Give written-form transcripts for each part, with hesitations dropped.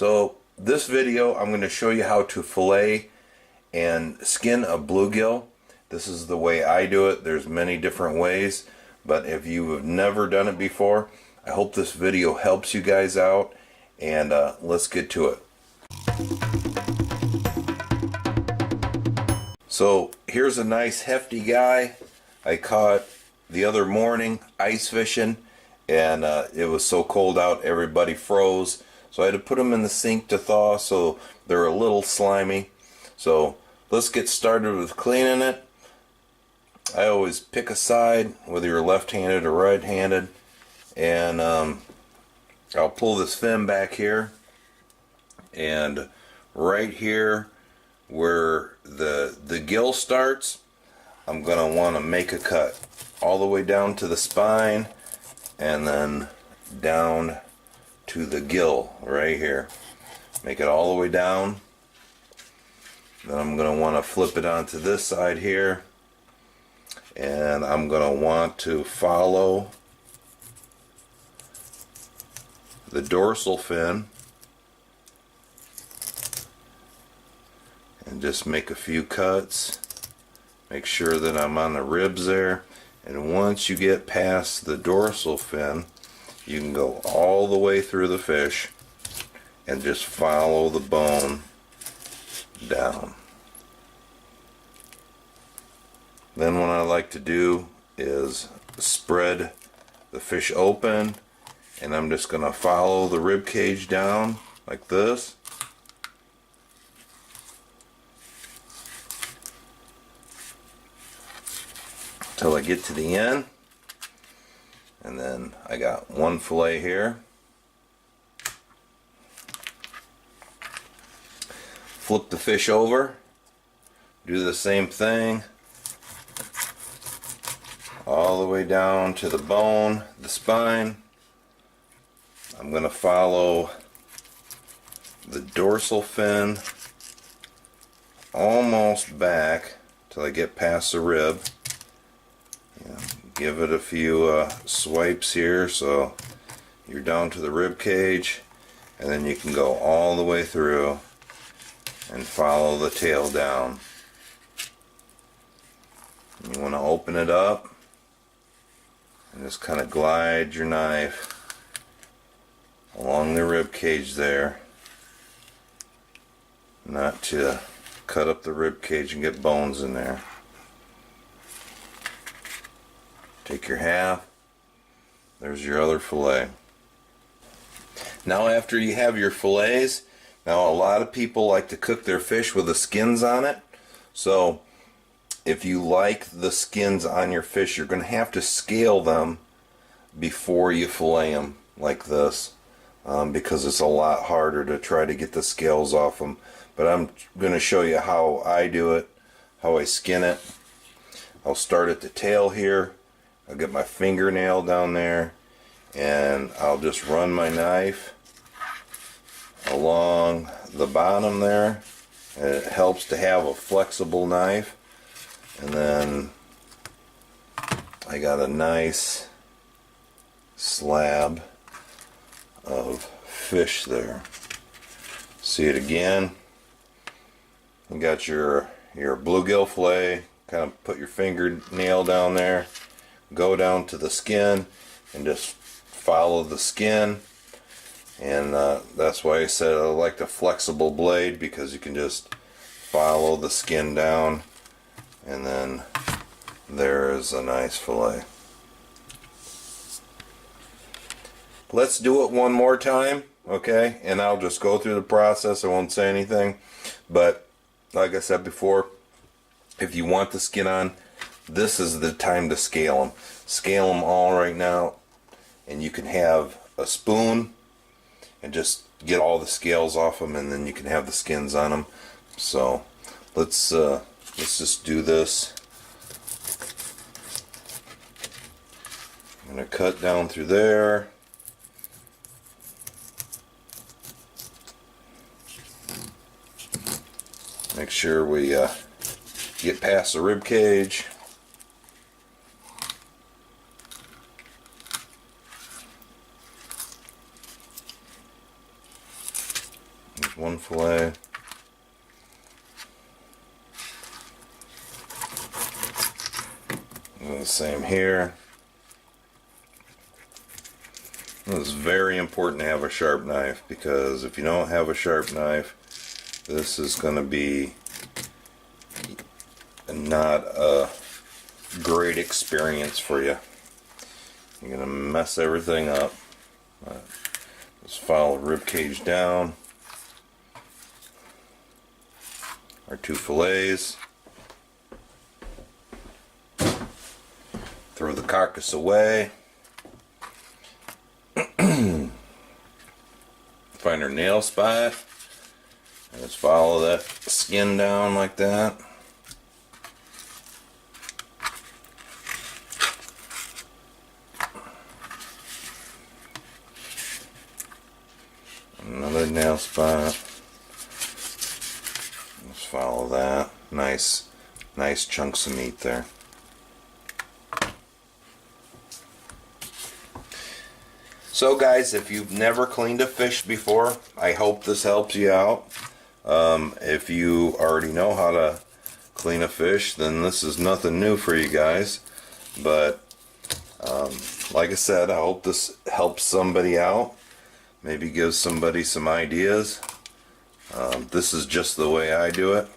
So this video I'm going to show you how to fillet and skin a bluegill. This is the way I do it. There's many different ways, but if you have never done it before, I hope this video helps you guys out, and let's get to it. So here's a nice hefty guy I caught the other morning ice fishing, and it was so cold out everybody froze, so I had to put them in the sink to thaw, so they're a little slimy. So let's get started with cleaning it. I always pick a side, whether you're left-handed or right-handed, and I'll pull this fin back here, and right here where the gill starts, I'm going to want to make a cut all the way down to the spine and then down to the gill right here. Make it all the way down. Then I'm going to want to flip it onto this side here, and I'm going to want to follow the dorsal fin and just make a few cuts. Make sure that I'm on the ribs there, and once you get past the dorsal fin, you can go all the way through the fish and just follow the bone down. Then what I like to do is spread the fish open, and I'm just going to follow the rib cage down like this. Till I get to the end, and then I got one fillet here. Flip the fish over, do the same thing all the way down to the bone, the spine. I'm going to follow the dorsal fin almost back till I get past the rib. Give it a few swipes here so you're down to the rib cage, and then you can go all the way through and follow the tail down. You want to open it up and just kind of glide your knife along the rib cage there, not to cut up the rib cage and get bones in there. Take your half, there's your other fillet. Now after you have your fillets, now a lot of people like to cook their fish with the skins on it. So if you like the skins on your fish, you're going to have to scale them before you fillet them like this, because it's a lot harder to try to get the scales off them. But I'm going to show you how I do it, how I skin it. I'll start at the tail here. I'll get my fingernail down there, and I'll just run my knife along the bottom there. And it helps to have a flexible knife. And then I got a nice slab of fish there. See it again. You got your bluegill fillet. Kind of put your fingernail down there. Go down to the skin and just follow the skin, and that's why I said I like the flexible blade, because you can just follow the skin down, and then there is a nice fillet. Let's do it one more time, okay? And I'll just go through the process. I won't say anything, but like I said before, if you want the skin on, this is the time to scale them. Scale them all right now, and you can have a spoon and just get all the scales off them, and then you can have the skins on them. So let's just do this. I'm going to cut down through there. Make sure we get past the rib cage. one fillet. And the same here. It's very important to have a sharp knife, because if you don't have a sharp knife, this is going to be not a great experience for you. You're going to mess everything up. Just file the rib cage down. Our two fillets. Throw the carcass away. Find our nail spot. And just follow that skin down like that. Another nail spot. Just follow that. Nice chunks of meat there. So guys, if you've never cleaned a fish before, I hope this helps you out. If you already know how to clean a fish, then this is nothing new for you guys. But like I said, I hope this helps somebody out. Maybe gives somebody some ideas. This is just the way I do it.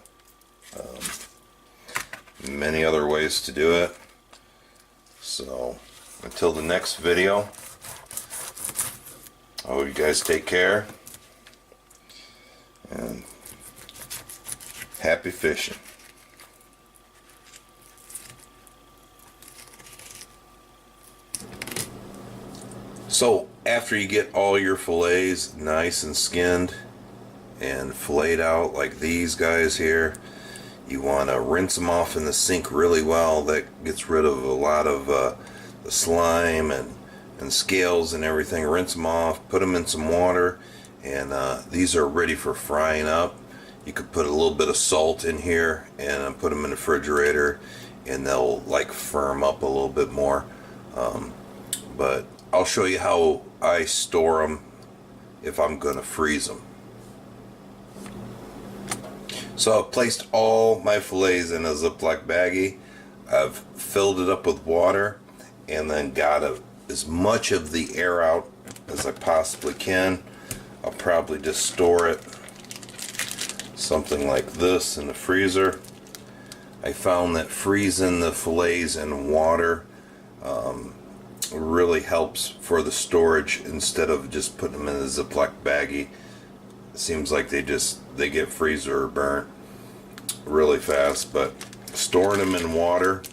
Many other ways to do it. So until the next video, I hope you guys take care, and happy fishing. So after you get all your fillets nice and skinned and filleted out like these guys here, you want to rinse them off in the sink really well. That gets rid of a lot of the slime and scales and everything. Rinse them off, put them in some water, and these are ready for frying up. You could put a little bit of salt in here and put them in the refrigerator, and they'll like firm up a little bit more. But I'll show you how I store them if I'm gonna freeze them. So I've placed all my fillets in a Ziploc baggie. I've filled it up with water and then got as much of the air out as I possibly can. I'll probably just store it something like this in the freezer. I found that freezing the fillets in water really helps for the storage instead of just putting them in a Ziploc baggie. It seems like they get freezer burnt really fast, but storing them in water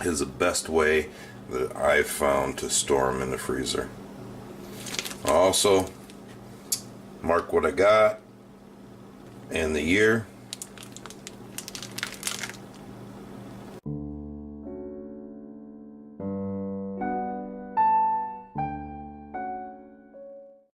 is the best way that I've found to store them in the freezer. I'll also mark what I got and the year.